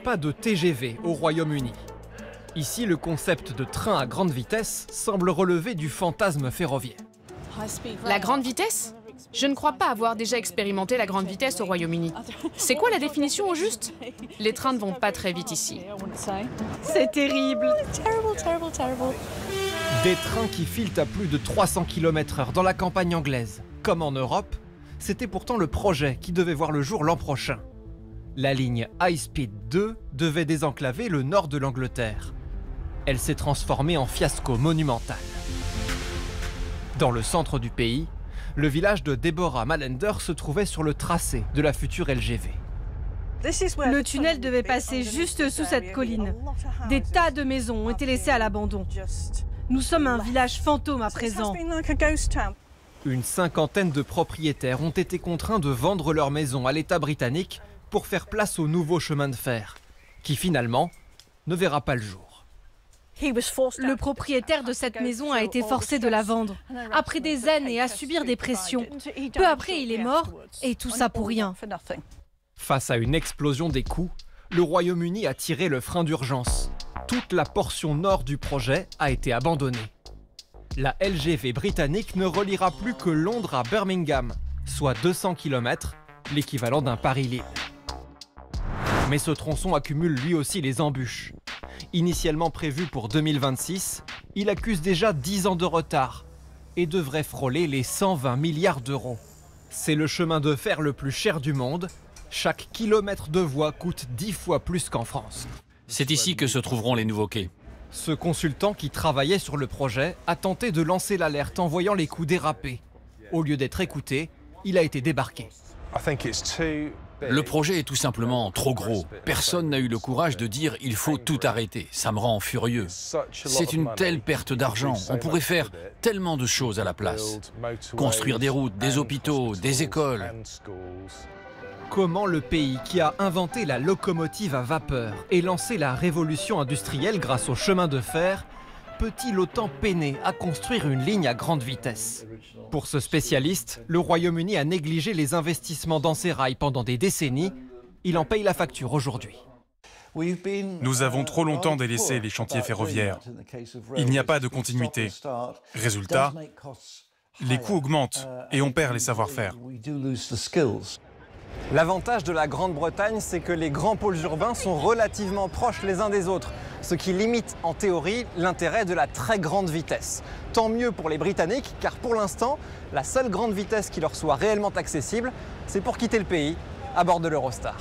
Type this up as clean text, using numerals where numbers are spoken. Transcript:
Pas de TGV au Royaume-Uni. Ici, le concept de train à grande vitesse semble relever du fantasme ferroviaire. La grande vitesse? Je ne crois pas avoir déjà expérimenté la grande vitesse au Royaume-Uni. C'est quoi la définition au juste? Les trains ne vont pas très vite ici. C'est terrible. Des trains qui filent à plus de 300 km/h dans la campagne anglaise. Comme en Europe, c'était pourtant le projet qui devait voir le jour l'an prochain. La ligne High Speed 2 devait désenclaver le nord de l'Angleterre. Elle s'est transformée en fiasco monumental. Dans le centre du pays, le village de Deborah Mallender se trouvait sur le tracé de la future LGV. Le tunnel devait passer juste sous cette colline. Des tas de maisons ont été laissées à l'abandon. Nous sommes un village fantôme à présent. Une cinquantaine de propriétaires ont été contraints de vendre leurs maisons à l'État britannique pour faire place au nouveau chemin de fer, qui finalement ne verra pas le jour. Le propriétaire de cette maison a été forcé de la vendre, après des années à subir des pressions. Peu après, il est mort, et tout ça pour rien. Face à une explosion des coûts, le Royaume-Uni a tiré le frein d'urgence. Toute la portion nord du projet a été abandonnée. La LGV britannique ne reliera plus que Londres à Birmingham, soit 200 km, l'équivalent d'un Paris-Lille. Mais ce tronçon accumule lui aussi les embûches. Initialement prévu pour 2026, il accuse déjà 10 ans de retard et devrait frôler les 120 milliards d'euros. C'est le chemin de fer le plus cher du monde. Chaque kilomètre de voie coûte 10 fois plus qu'en France. C'est ici que se trouveront les nouveaux quais. Ce consultant qui travaillait sur le projet a tenté de lancer l'alerte en voyant les coûts déraper. Au lieu d'être écouté, il a été débarqué. Le projet est tout simplement trop gros. Personne n'a eu le courage de dire « il faut tout arrêter ». Ça me rend furieux. C'est une telle perte d'argent. On pourrait faire tellement de choses à la place. Construire des routes, des hôpitaux, des écoles. Comment le pays qui a inventé la locomotive à vapeur et lancé la révolution industrielle grâce au chemin de fer peut-il autant peiner à construire une ligne à grande vitesse? Pour ce spécialiste, le Royaume-Uni a négligé les investissements dans ses rails pendant des décennies. Il en paye la facture aujourd'hui. Nous avons trop longtemps délaissé les chantiers ferroviaires. Il n'y a pas de continuité. Résultat, les coûts augmentent et on perd les savoir-faire. L'avantage de la Grande-Bretagne, c'est que les grands pôles urbains sont relativement proches les uns des autres, ce qui limite en théorie l'intérêt de la très grande vitesse. Tant mieux pour les Britanniques, car pour l'instant, la seule grande vitesse qui leur soit réellement accessible, c'est pour quitter le pays à bord de l'Eurostar.